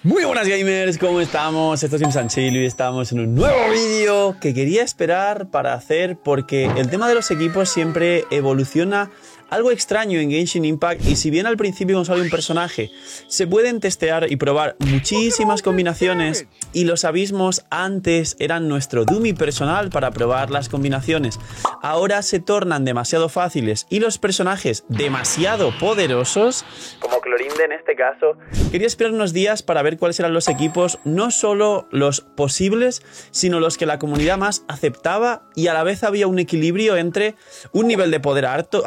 Muy buenas gamers, ¿cómo estamos? Esto es Imsanchilo y estamos en un nuevo vídeo que quería esperar para hacer porque el tema de los equipos siempre evoluciona algo extraño en Genshin Impact y si bien al principio cuando sale un personaje se pueden testear y probar muchísimas combinaciones y los abismos antes eran nuestro dummy personal para probar las combinaciones, ahora se tornan demasiado fáciles y los personajes demasiado poderosos, como Clorinde en este caso, quería esperar unos días para ver cuáles eran los equipos, no solo los posibles, sino los que la comunidad más aceptaba y a la vez había un equilibrio entre un nivel de poder alto,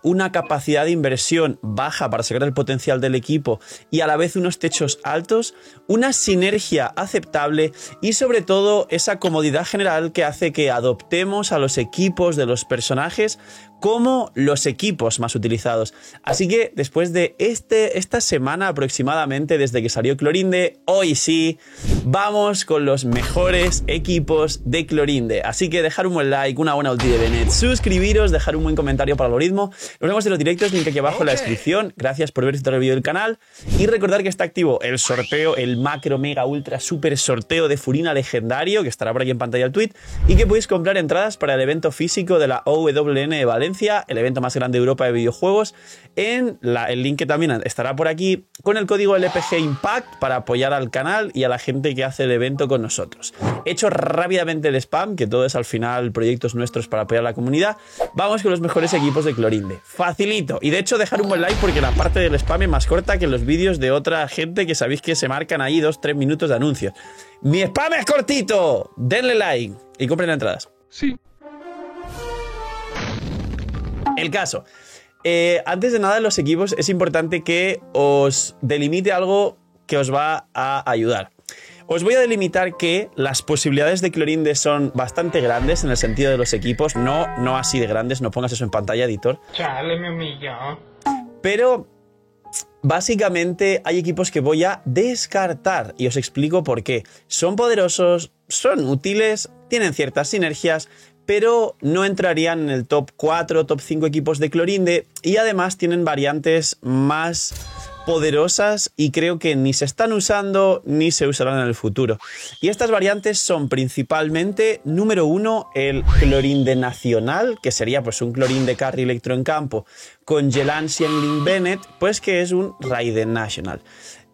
una capacidad de inversión baja para sacar el potencial del equipo y a la vez unos techos altos, una sinergia aceptable y sobre todo esa comodidad general que hace que adoptemos a los equipos de los personajes como los equipos más utilizados. Así que después de esta semana aproximadamente desde que salió Clorinde, hoy sí, vamos con los mejores equipos de Clorinde. Así que dejar un buen like, una buena ulti de Bennett, suscribiros, dejar un buen comentario para el algoritmo. Nos vemos en los directos, link aquí abajo en la descripción. Gracias por ver este vídeo del canal y recordar que está activo el sorteo, el macro mega ultra super sorteo de Furina legendario, que estará por aquí en pantalla el tweet, y que podéis comprar entradas para el evento físico de la OWN de Valencia, el evento más grande de Europa de videojuegos, en el link que también estará por aquí, con el código LPG Impact para apoyar al canal y a la gente que hace el evento con nosotros. He hecho rápidamente el spam, que todo es al final proyectos nuestros para apoyar a la comunidad. Vamos con los mejores equipos de Clorinde. Facilito. Y de hecho dejar un buen like porque la parte del spam es más corta que los vídeos de otra gente que sabéis que se marcan ahí 2-3 minutos de anuncios. Mi spam es cortito. Denle like y compren entradas. Sí. El caso, antes de nada en los equipos es importante que os delimite algo que os va a ayudar. Os voy a delimitar que las posibilidades de Clorinde son bastante grandes en el sentido de los equipos, no así de grandes, no pongas eso en pantalla, editor. Chale, me humilló. Pero básicamente hay equipos que voy a descartar y os explico por qué. Son poderosos, son útiles, tienen ciertas sinergias, pero no entrarían en el top 4, top 5 equipos de Clorinde y además tienen variantes más poderosas y creo que ni se están usando ni se usarán en el futuro. Y estas variantes son principalmente, número 1, el Clorinde Nacional, que sería pues un Clorinde Carry Electro en campo con Yelan Xiangling Bennett, pues que es un Raiden National.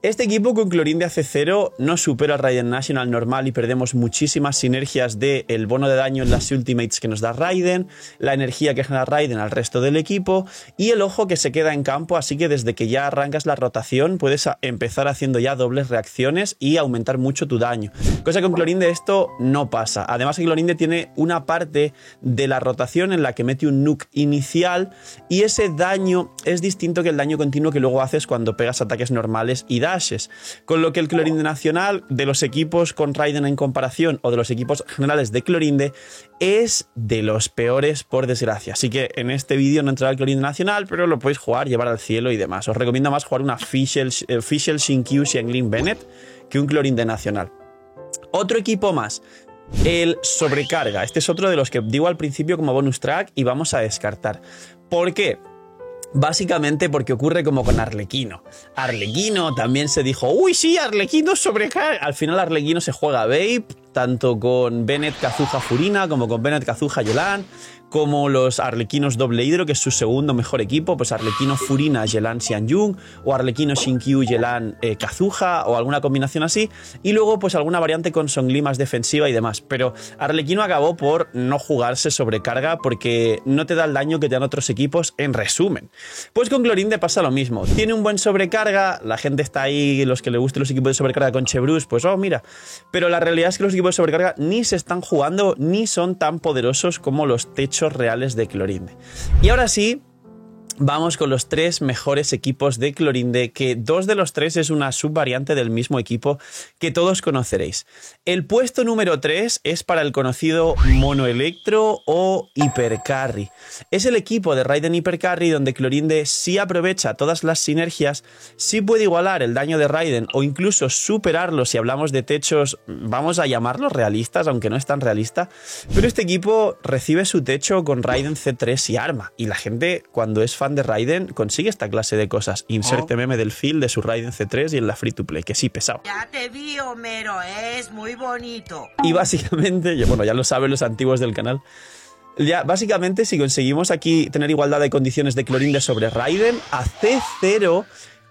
Este equipo con Clorinde AC0 no supera al Raiden National normal y perdemos muchísimas sinergias del bono de daño en las ultimates que nos da Raiden, la energía que genera Raiden al resto del equipo y el ojo que se queda en campo, así que desde que ya arrancas la rotación puedes empezar haciendo ya dobles reacciones y aumentar mucho tu daño. Cosa que con Clorinde esto no pasa. Además que Clorinde tiene una parte de la rotación en la que mete un nuke inicial y ese daño es distinto que el daño continuo que luego haces cuando pegas ataques normales y dashes. Con lo que el Clorinde Nacional de los equipos con Raiden en comparación o de los equipos generales de Clorinde es de los peores por desgracia. Así que en este vídeo no entrará el Clorinde Nacional, pero lo podéis jugar, llevar al cielo y demás. Os recomiendo más jugar una Fischl Xinkyu Xiangling Bennett que un Clorinde Nacional. Otro equipo más, el Sobrecarga. Este es otro de los que digo al principio como bonus track y vamos a descartar. ¿Por qué? Básicamente porque ocurre como con Arlequino. Arlequino también se dijo, uy sí, Arlequino sobrecarga. Al final Arlequino se juega a Babe, tanto con Bennett Kazuha Furina como con Bennett Kazuha Yelan, como los Arlequinos doble hidro, que es su segundo mejor equipo, pues Arlequino Furina Yelan Xianyun o Arlequino Xinkyu Yelan Kazuha o alguna combinación así, y luego pues alguna variante con Zhongli más defensiva y demás, pero Arlequino acabó por no jugarse sobrecarga porque no te da el daño que te dan otros equipos en resumen. Pues con Clorinde pasa lo mismo, tiene un buen sobrecarga, la gente está ahí, los que le gusten los equipos de sobrecarga con Chebrus, pues oh mira, pero la realidad es que los equipos de sobrecarga ni se están jugando ni son tan poderosos como los techos reales de Clorinde. Y ahora sí, vamos con los 3 mejores equipos de Clorinde, que 2 de los 3 es una subvariante del mismo equipo que todos conoceréis. El puesto número 3 es para el conocido Mono Electro o Hipercarry. Es el equipo de Raiden Hipercarry donde Clorinde sí aprovecha todas las sinergias, sí puede igualar el daño de Raiden o incluso superarlo si hablamos de techos, vamos a llamarlos realistas, aunque no es tan realista, pero este equipo recibe su techo con Raiden C3 y arma, y la gente cuando es fan de Raiden, consigue esta clase de cosas. Inserte meme del feel de su Raiden C3 y en la free to play, que sí, pesado. Ya te vi, Homero, es muy bonito. Y básicamente, bueno, ya lo saben los antiguos del canal, ya básicamente si conseguimos aquí tener igualdad de condiciones de Clorinde sobre Raiden, a C0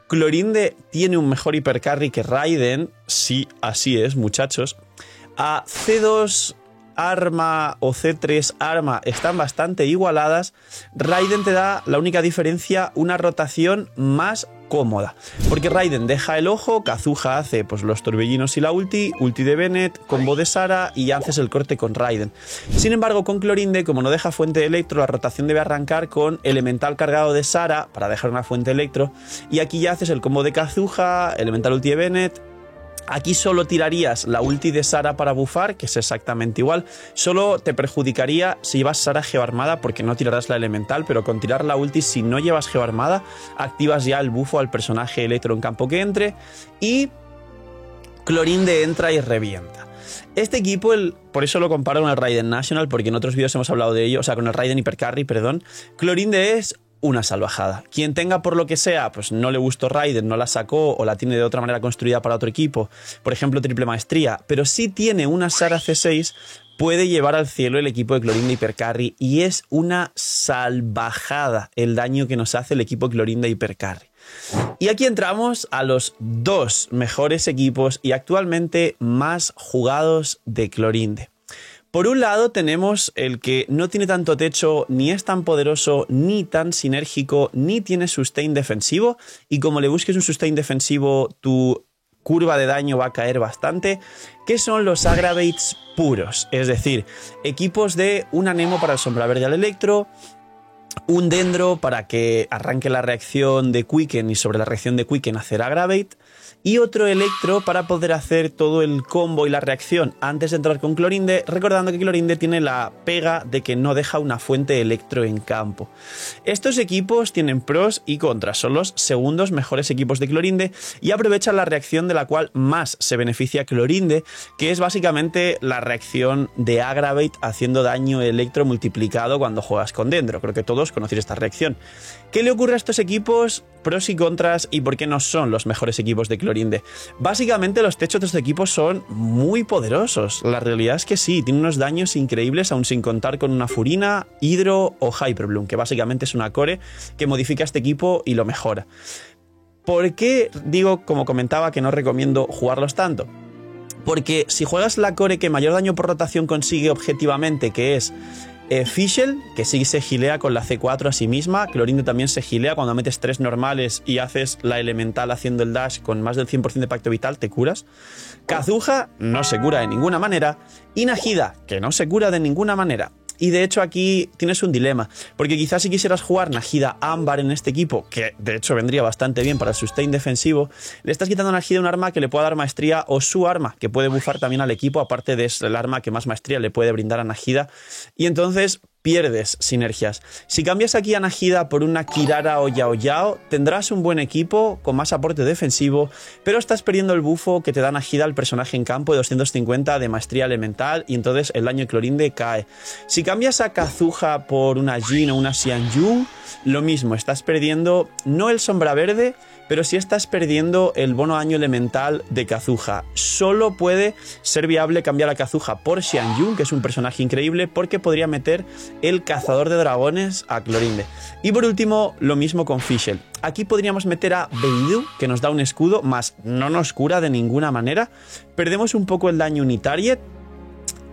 Clorinde tiene un mejor hipercarry que Raiden, sí, así es, muchachos. A C2 arma o C3 arma están bastante igualadas. Raiden te da la única diferencia, una rotación más cómoda, porque Raiden deja el ojo, Kazuha hace pues los torbellinos y la ulti de Bennett, combo de Sara y ya haces el corte con Raiden. Sin embargo, con Clorinde, como no deja fuente de electro, la rotación debe arrancar con elemental cargado de Sara para dejar una fuente de electro, y aquí ya haces el combo de Kazuha, elemental ulti de Bennett. Aquí solo tirarías la ulti de Sara para bufar, que es exactamente igual. Solo te perjudicaría si llevas Sara geoarmada, porque no tirarás la elemental, pero con tirar la ulti, si no llevas geoarmada, activas ya el bufo al personaje electro en campo que entre y Clorinde entra y revienta. Este equipo, por eso lo comparo con el Raiden National, porque en otros vídeos hemos hablado de ello, o sea, con el Raiden Hypercarry, perdón. Clorinde es una salvajada. Quien tenga por lo que sea, pues no le gustó Raiden, no la sacó o la tiene de otra manera construida para otro equipo, por ejemplo triple maestría, pero sí tiene una Sara C6, puede llevar al cielo el equipo de Clorinde Hypercarry y es una salvajada el daño que nos hace el equipo de Clorinde Hypercarry. Y aquí entramos a los dos mejores equipos y actualmente más jugados de Clorinde. Por un lado tenemos el que no tiene tanto techo, ni es tan poderoso, ni tan sinérgico, ni tiene sustain defensivo, y como le busques un sustain defensivo, tu curva de daño va a caer bastante, que son los Aggravates puros, es decir, equipos de una Nemo para el Sombra Verde al Electro, un Dendro para que arranque la reacción de Quicken y sobre la reacción de Quicken hacer Aggravate, y otro Electro para poder hacer todo el combo y la reacción antes de entrar con Clorinde, recordando que Clorinde tiene la pega de que no deja una fuente Electro en campo. Estos equipos tienen pros y contras, son los segundos mejores equipos de Clorinde y aprovechan la reacción de la cual más se beneficia Clorinde, que es básicamente la reacción de Aggravate haciendo daño Electro multiplicado cuando juegas con Dendro. Creo que todos conocéis esta reacción. ¿Qué le ocurre a estos equipos? Pros y contras y por qué no son los mejores equipos de Clorinde. Básicamente los techos de estos equipos son muy poderosos. La realidad es que sí, tienen unos daños increíbles aún sin contar con una Furina, Hydro o Hyperbloom, que básicamente es una core que modifica este equipo y lo mejora. ¿Por qué digo, como comentaba, que no recomiendo jugarlos tanto? Porque si juegas la core que mayor daño por rotación consigue objetivamente, que es Fischl, que sí se gilea con la C4 a sí misma. Clorinde también se gilea cuando metes 3 normales y haces la elemental haciendo el dash con más del 100% de pacto vital, te curas. Kazuha no se cura de ninguna manera. Y Nahida, que no se cura de ninguna manera. Y de hecho aquí tienes un dilema, porque quizás si quisieras jugar Nahida Ámbar en este equipo, que de hecho vendría bastante bien para el sustain defensivo, le estás quitando a Nahida un arma que le pueda dar maestría o su arma, que puede bufar también al equipo, aparte de el arma que más maestría le puede brindar a Nahida, y entonces pierdes sinergias. Si cambias aquí a Nahida por una Kirara o Yao Yao, tendrás un buen equipo con más aporte defensivo, pero estás perdiendo el bufo que te da Nahida al personaje en campo de 250 de maestría elemental y entonces el daño de Clorinde cae. Si cambias a Kazuha por una Jin o una Xianyu, lo mismo, estás perdiendo no el sombra verde, pero sí estás perdiendo el bono daño elemental de Kazuha. Solo puede ser viable cambiar a Kazuha por Xianyu, que es un personaje increíble, porque podría meter el cazador de dragones a Clorinde. Y por último, lo mismo con Fischl. Aquí podríamos meter a Beidou, que nos da un escudo, más no nos cura de ninguna manera. Perdemos un poco el daño unitariet,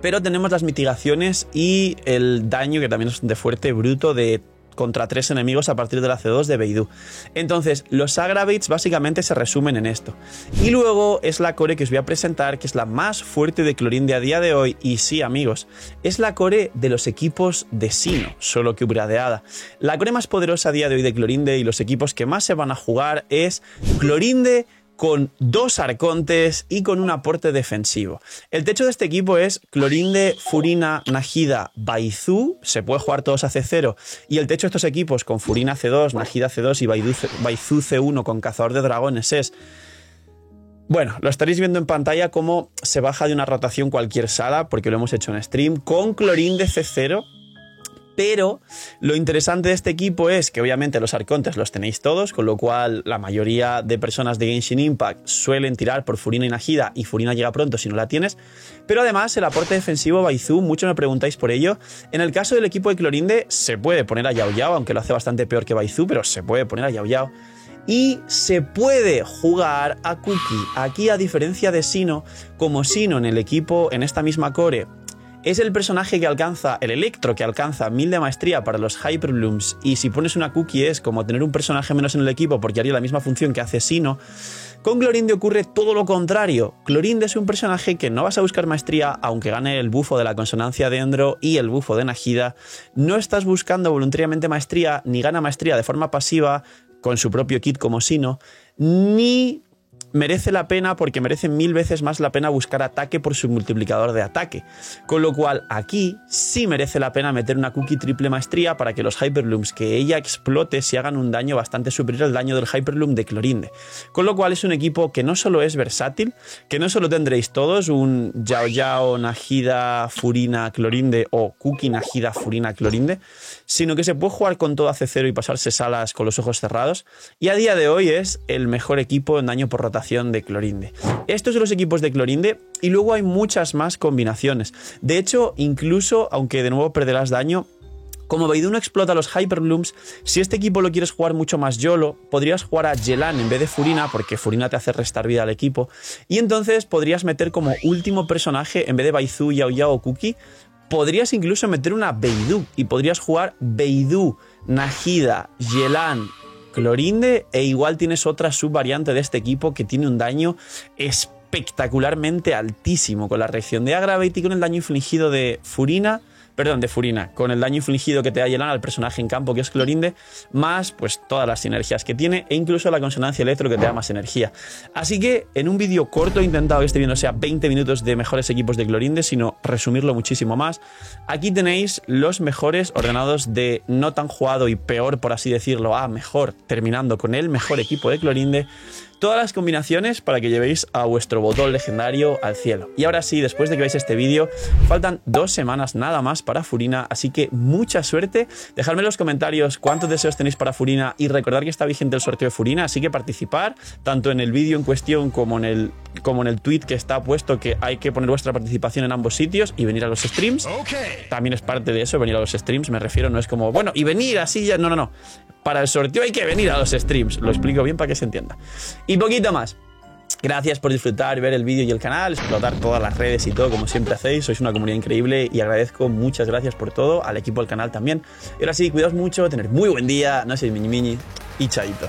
pero tenemos las mitigaciones y el daño, que también es de fuerte, bruto, de contra 3 enemigos a partir de la C2 de Beidou. Entonces, los Aggravates básicamente se resumen en esto. Y luego es la core que os voy a presentar, que es la más fuerte de Clorinde a día de hoy. Y sí, amigos, es la core de los equipos de Sino, solo que upgradeada. La core más poderosa a día de hoy de Clorinde y los equipos que más se van a jugar es Clorinde con 2 arcontes y con un aporte defensivo. El techo de este equipo es Clorinde, Furina, Nahida, Baizhu, se puede jugar todos a C0, y el techo de estos equipos con Furina C2, Nahida C2 y Baizhu C1 con cazador de dragones es... Bueno, lo estaréis viendo en pantalla cómo se baja de una rotación cualquier sala, porque lo hemos hecho en stream, con Clorinde C0, Pero lo interesante de este equipo es que obviamente los arcontes los tenéis todos, con lo cual la mayoría de personas de Genshin Impact suelen tirar por Furina y Nahida, y Furina llega pronto si no la tienes. Pero además el aporte defensivo Baizu, mucho me preguntáis por ello. En el caso del equipo de Clorinde se puede poner a Yao Yao, aunque lo hace bastante peor que Baizu, pero se puede poner a Yao Yao. Y se puede jugar a Cookie. Aquí, a diferencia de Sino, como Sino en el equipo, en esta misma core, es el personaje que alcanza, el Electro, que alcanza 1000 de maestría para los Hyperblooms, y si pones una Cookie es como tener un personaje menos en el equipo porque haría la misma función que hace Sino. Con Clorinde ocurre todo lo contrario. Clorinde es un personaje que no vas a buscar maestría, aunque gane el bufo de la consonancia de Endro y el bufo de Nahida. No estás buscando voluntariamente maestría, ni gana maestría de forma pasiva con su propio kit como Sino, ni merece la pena porque merece 1000 veces más la pena buscar ataque por su multiplicador de ataque. Con lo cual aquí sí merece la pena meter una Cookie triple maestría para que los Hyperlooms que ella explote se hagan un daño bastante superior al daño del Hyperloom de Clorinde. Con lo cual es un equipo que no solo es versátil, que no solo tendréis todos un Yao Yao, Nahida, Furina, Clorinde o Cookie, Nahida, Furina, Clorinde, sino que se puede jugar con todo AC0 y pasarse salas con los ojos cerrados, y a día de hoy es el mejor equipo en daño por rotación de Clorinde. Estos son los equipos de Clorinde, y luego hay muchas más combinaciones. De hecho, incluso, aunque de nuevo perderás daño, como Baidu no explota los Hyperblooms, si este equipo lo quieres jugar mucho más YOLO, podrías jugar a Yelan en vez de Furina, porque Furina te hace restar vida al equipo, y entonces podrías meter como último personaje, en vez de Baizu, Yao Yao o Cookie, podrías incluso meter una Baidu, y podrías jugar Baidu, Nahida, Yelan, Clorinde, e igual tienes otra subvariante de este equipo que tiene un daño espectacularmente altísimo, con la reacción de Aggravate y con el daño infligido de Furina, con el daño infligido que te da Yelan al personaje en campo que es Clorinde, más pues todas las sinergias que tiene, e incluso la consonancia electro que te da más energía. Así que en un vídeo corto he intentado que este vídeo no sea 20 minutos de mejores equipos de Clorinde, sino resumirlo muchísimo más. Aquí tenéis los mejores ordenados de no tan jugado y peor, por así decirlo, a mejor, terminando con el mejor equipo de Clorinde. Todas las combinaciones para que llevéis a vuestro botón legendario al cielo. Y ahora sí, después de que veáis este vídeo, faltan 2 semanas nada más para Furina, así que mucha suerte. Dejadme en los comentarios cuántos deseos tenéis para Furina, y recordad que está vigente el sorteo de Furina, así que participar tanto en el vídeo en cuestión como en el tweet que está puesto, que hay que poner vuestra participación en ambos sitios y venir a los streams. También es parte de eso, venir a los streams, me refiero, no es como, bueno, y venir así ya, no. Para el sorteo hay que venir a los streams, lo explico bien para que se entienda. Y poquito más. Gracias por disfrutar y ver el vídeo y el canal, explotar todas las redes y todo como siempre hacéis, sois una comunidad increíble y agradezco, muchas gracias por todo, al equipo del canal también. Y ahora sí, cuidaos mucho, tener muy buen día, no seáis miñi y chaito.